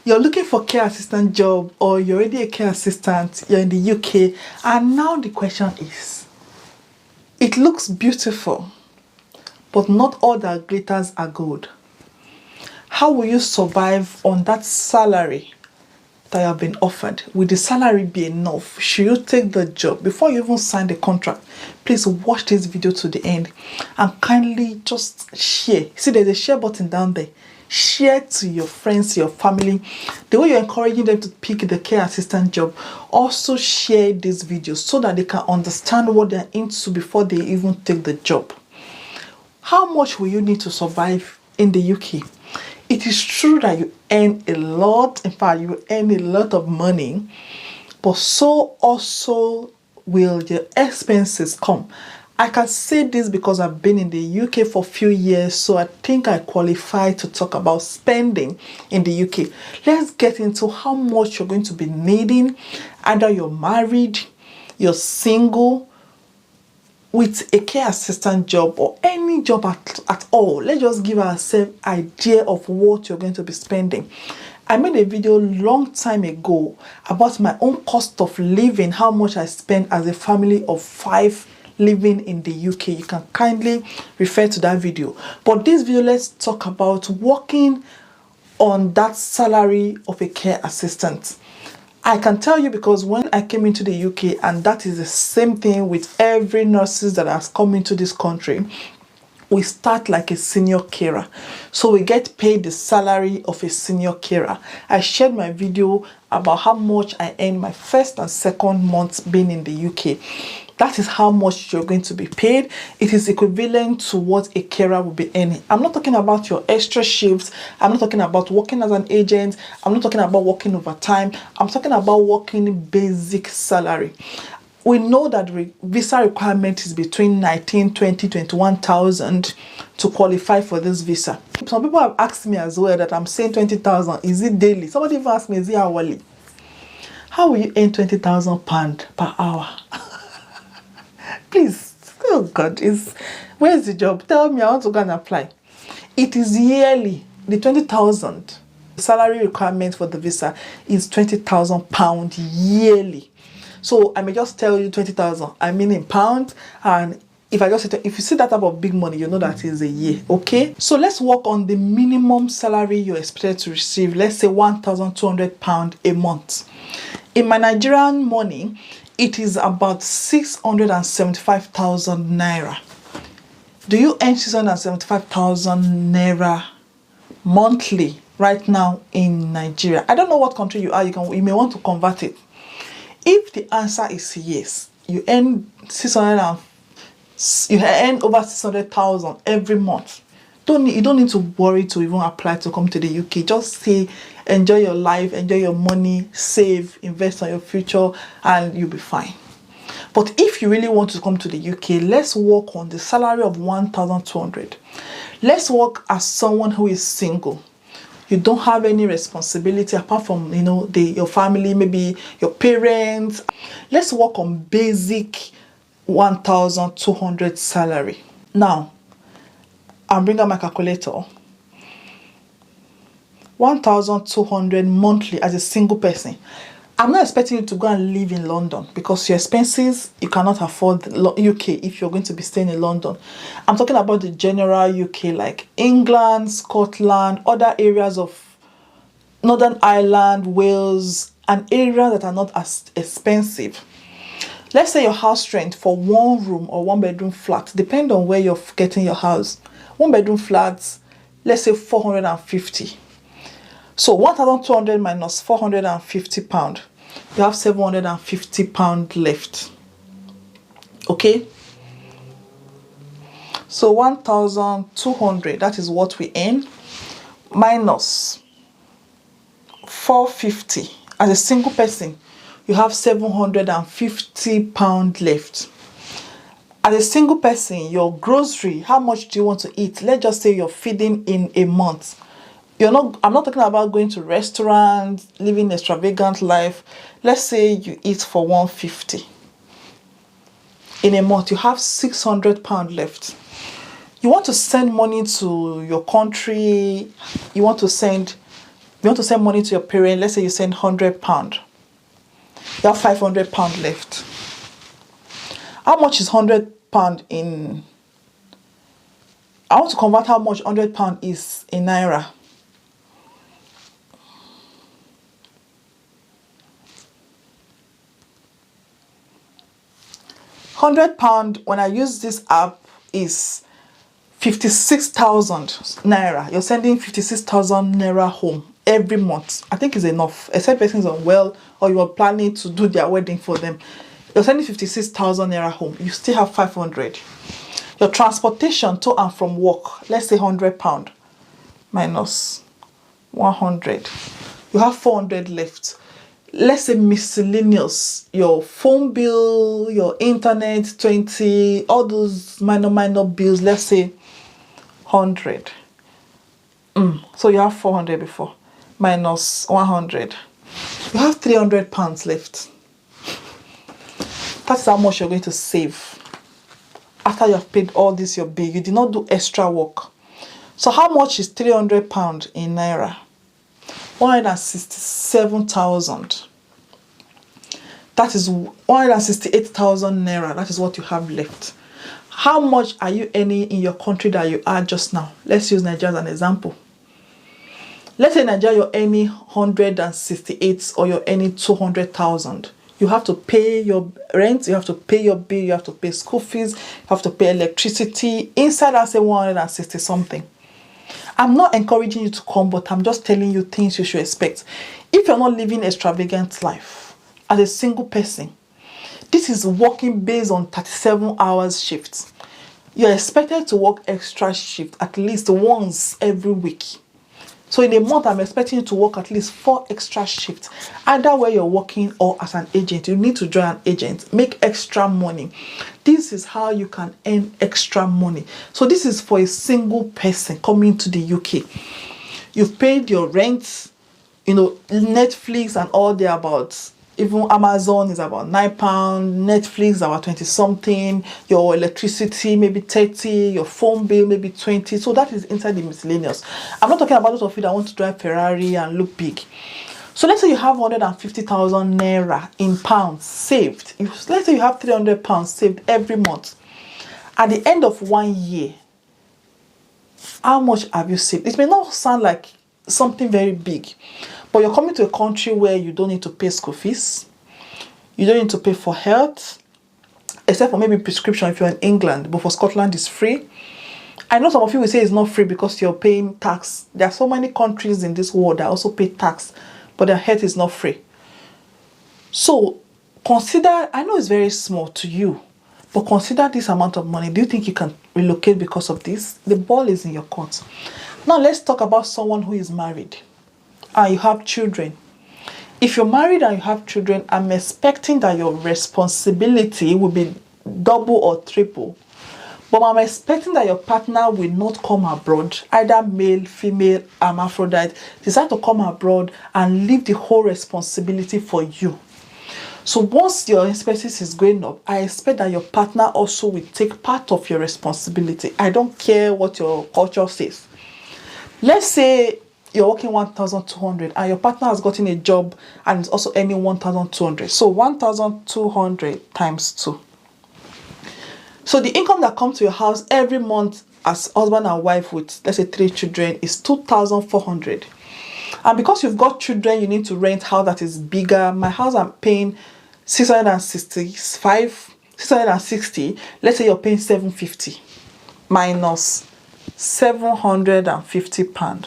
You're looking for care assistant job, or you're already a care assistant, you're in the UK, and now the question is, it looks beautiful, but not all that glitters are gold. How will you survive on that salary that you have been offered? Will the salary be enough? Should you take the job? Before you even sign the contract, please watch this video to the end and kindly just share. See, there's a share button down there. Share to your friends, your family. The way you're encouraging them to pick the care assistant job, also share this video so that they can understand what they're into before they even take the job. How much will you need to survive in the UK? It is true that you earn a lot. In fact, you earn a lot of money, but so also will your expenses come. I can say this because I've been in the UK for a few years, so I think I qualify to talk about spending in the UK. Let's get into how much you're going to be needing. Either you're married, you're single, with a care assistant job, or any job at all. Let's just give ourselves an idea of what you're going to be spending. I made a video long time ago about my own cost of living, how much I spend as a family of 5 living in the UK. You can kindly refer to that video. But this video, let's talk about working on that salary of a care assistant. I can tell you because when I came into the UK, and that is the same thing with every nurses that has come into this country, we start like a senior carer. So we get paid the salary of a senior carer. I shared my video about how much I earned my first and second months being in the UK. That is how much you're going to be paid. It is equivalent to what a carer will be earning. I'm not talking about your extra shifts. I'm not talking about working as an agent. I'm not talking about working overtime. I'm talking about working basic salary. We know that visa requirement is between 19, 20, 21,000 to qualify for this visa. Some people have asked me as well that I'm saying 20,000. Is it daily? Somebody even asked me, is it hourly? How will you earn £20,000 per hour? Please, oh God, where's the job? Tell me, I want to go and apply. It is yearly. The 20,000 salary requirement for the visa is £20,000 yearly. So I may just tell you 20,000. I mean in pounds, and if you see that type of big money, you know that is a year. Okay. So let's work on the minimum salary you're expected to receive. Let's say £1,200 a month. In my Nigerian money, it is about 675,000 naira. Do you earn 675,000 naira monthly right now in Nigeria? I don't know what country you are. You may want to convert it. If the answer is yes, you earn over 600,000 every month. You don't need to worry to even apply to come to the UK. Just say, enjoy your life, enjoy your money, save, invest on your future, and you'll be fine. But if you really want to come to the UK, let's work on the salary of 1,200. Let's work as someone who is single. You don't have any responsibility apart from, your family, maybe your parents. Let's work on basic 1,200 salary. Now, I'll bring out my calculator. 1,200 monthly as a single person. I'm not expecting you to go and live in London because your expenses, you cannot afford UK if you're going to be staying in London. I'm talking about the general UK, like England, Scotland, other areas of Northern Ireland, Wales, and areas that are not as expensive. Let's say your house rent for 1 room or 1 bedroom flat, depending on where you're getting your house. 1 bedroom flats, let's say 450. So 1,200 minus £450. You have £750 left. Okay? So 1,200, that is what we earn, minus 450. As a single person, you have £750 left. As a single person, your grocery, how much do you want to eat? Let's just say you're feeding in a month. I'm not talking about going to restaurants, living an extravagant life. Let's say you eat for 150. In a month, you have £600 left. You want to send money to your country. You want to send You want to send money to your parent. Let's say you send £100. You have £500 left. How much is £100 in? I want to convert how much £100 is in naira. £100 when I use this app is 56,000 naira. You're sending 56,000 naira home every month. I think it's enough, except person's unwell or you are planning to do their wedding for them. You're sending 56,000 naira home. You still have 500. Your transportation to and from work, let's say £100 minus 100. You have 400 left. Let's say miscellaneous, your phone bill, your internet, 20, all those minor bills, let's say 100. So you have 400 before, minus 100. You have £300 left. That's how much you're going to save after you have paid all this your bill. You did not do extra work. So how much is £300 in naira? 167,000. That is 168,000 naira. That is what you have left. How much are you earning in your country that you are just now? Let's use Nigeria as an example. Let's say Nigeria you're earning 168 or you're earning 200,000. You have to pay your rent, you have to pay your bill, you have to pay school fees, you have to pay electricity. Inside I say 160 something. I'm not encouraging you to come, but I'm just telling you things you should expect. If you're not living extravagant life as a single person, this is working based on 37 hours shifts. You're expected to work extra shift at least once every week. So in a month, I'm expecting you to work at least 4 extra shifts. Either where you're working or as an agent. You need to join an agent. Make extra money. This is how you can earn extra money. So this is for a single person coming to the UK. You've paid your rent, Netflix and all they're about. Even Amazon is about £9, Netflix is about 20 something, your electricity maybe 30, your phone bill maybe 20. So that is inside the miscellaneous. I'm not talking about those of you that want to drive Ferrari and look big. So let's say you have 150,000 naira in pounds saved. Let's say you have £300 saved every month. At the end of 1 year, how much have you saved? It may not sound like something very big, but you're coming to a country where you don't need to pay school fees. You don't need to pay for health, except for maybe prescription if you're in England, but for Scotland it's free. I know some of you will say it's not free because you're paying tax. There are so many countries in this world that also pay tax, but their health is not free. So consider, I know it's very small to you, but consider this amount of money. Do you think you can relocate because of this? The ball is in your court. Now let's talk about someone who is married and you have children. If you're married and you have children, I'm expecting that your responsibility will be double or triple. But I'm expecting that your partner will not come abroad, either male, female, hermaphrodite, decide to come abroad and leave the whole responsibility for you. So once your expenses is going up, I expect that your partner also will take part of your responsibility. I don't care what your culture says. Let's say you're working 1,200 and your partner has gotten a job and is also earning 1,200. So 1,200 times 2. So the income that comes to your house every month as husband and wife with, let's say, 3 children is 2,400. And because you've got children, you need to rent house that is bigger. My house I'm paying 660. Let's say you're paying 750 minus 750 pound.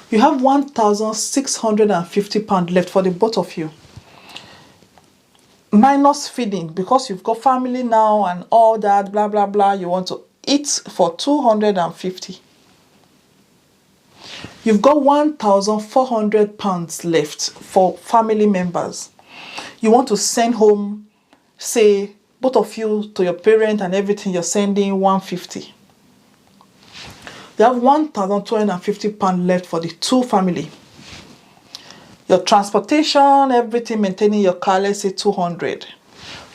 You have 1,650 pound left for the both of you. Minus feeding, because you've got family now and all that, blah, blah, blah. You want to eat for 250. You've got 1,400 pounds left for family members. You want to send home, say, both of you to your parent and everything, you're sending 150. You have 1,250 pounds left for the 2 family. Your transportation, everything, maintaining your car, let's say 200.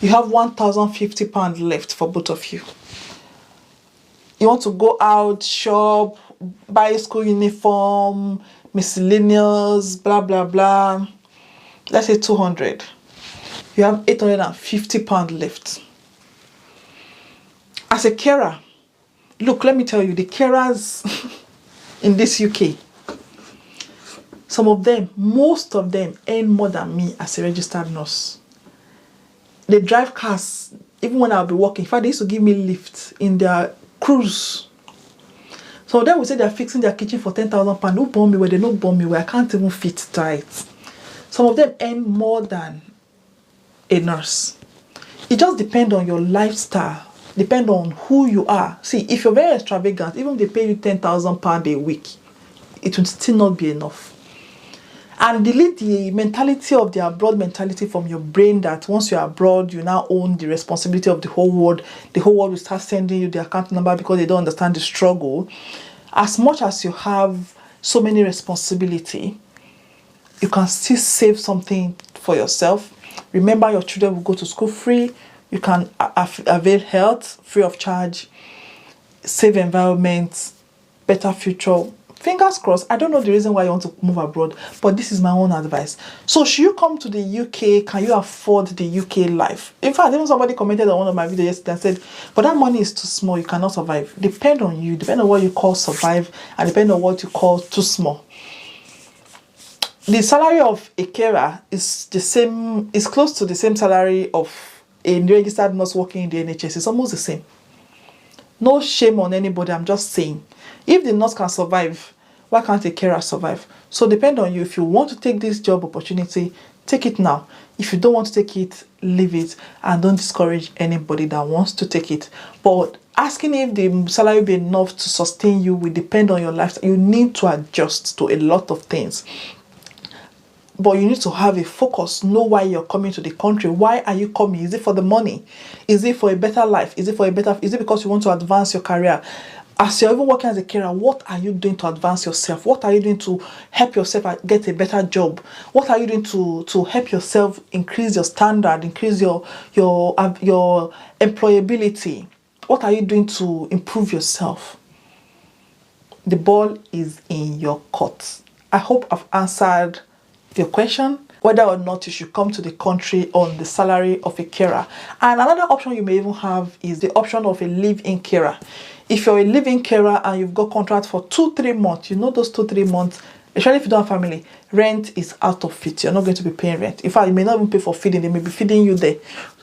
You have 1,050 pounds left for both of you. You want to go out, shop, buy school uniform, miscellaneous, blah blah blah, let's say 200, you have £850 left. As a carer, look, let me tell you, the carers in this UK, some of them, most of them earn more than me as a registered nurse. They drive cars, even when I'll be working. In fact, they used to give me lifts in their cruise. Some of them will say they're fixing their kitchen for £10,000. Who born me where? They don't born me where? I can't even fit tight. Some of them earn more than a nurse. It just depends on your lifestyle, depends on who you are. See, if you're very extravagant, even if they pay you £10,000 a week, it will still not be enough. And delete the mentality of the abroad mentality from your brain that once you're abroad, you now own the responsibility of the whole world. The whole world will start sending you the account number because they don't understand the struggle. As much as you have so many responsibility, you can still save something for yourself. Remember, your children will go to school free. You can avail health free of charge, save environment, better future. Fingers crossed. I don't know the reason why you want to move abroad, but this is my own advice. So should you come to the UK, can you afford the UK life? In fact, even somebody commented on one of my videos yesterday and said, but that money is too small, you cannot survive. Depend on you, depend on what you call survive, and depend on what you call too small. The salary of a carer is the same, is close to the same salary of a registered nurse working in the NHS. It's almost the same. No shame on anybody, I'm just saying. If the nurse can survive, why can't a carer survive? So depend on you. If you want to take this job opportunity, take it now. If you don't want to take it, leave it, and don't discourage anybody that wants to take it. But asking if the salary will be enough to sustain you will depend on your lifestyle. You need to adjust to a lot of things. But you need to have a focus, know why you're coming to the country. Why are you coming? Is it for the money? Is it for a better life? Is it because you want to advance your career? As you're even working as a carer, what are you doing to advance yourself? What are you doing to help yourself get a better job? What are you doing to help yourself increase your standard, increase your employability? What are you doing to improve yourself? The ball is in your court. I hope I've answered your question, whether or not you should come to the country on the salary of a carer. And another option you may even have is the option of a live-in carer. If you're a live-in carer and you've got contract for 2-3 months, you know those 2-3 months, especially if you don't have family, rent is out of it. You're not going to be paying rent. In fact, you may not even pay for feeding. They may be feeding you there.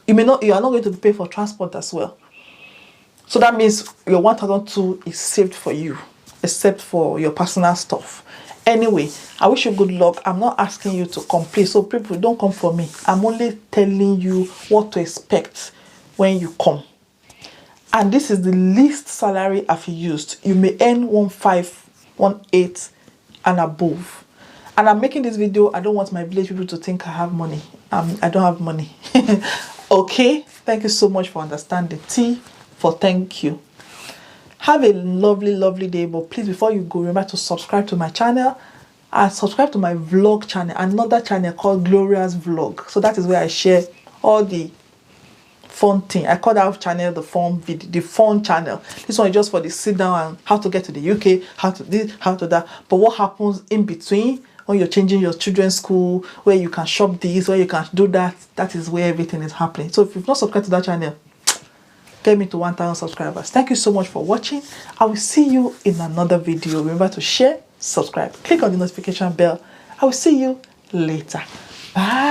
You are not going to be paid for transport as well. So that means your 1,200 is saved for you, except for your personal stuff. Anyway, I wish you good luck. I'm not asking you to complete, so people don't come for me. I'm only telling you what to expect when you come. And this is the least salary I've used. You may earn 1.5, 1.8 and above. And I'm making this video. I don't want my village people to think I have money. I don't have money. Okay, thank you so much for understanding. T for thank you. Have a lovely day. But please, before you go, remember to subscribe to my channel and subscribe to my vlog channel, another channel called Gloria's Vlog. So that is where I share all the fun thing. I call that channel the fun video, the fun channel. This one is just for the sit down and how to get to the UK, how to this, how to that. But what happens in between, when you're changing your children's school, where you can shop this, where you can do that, that is where everything is happening. So if you've not subscribed to that channel, get me to 1,000 subscribers. Thank you so much for watching. I will see you in another video. Remember to share, subscribe, click on the notification bell. I will see you later. Bye.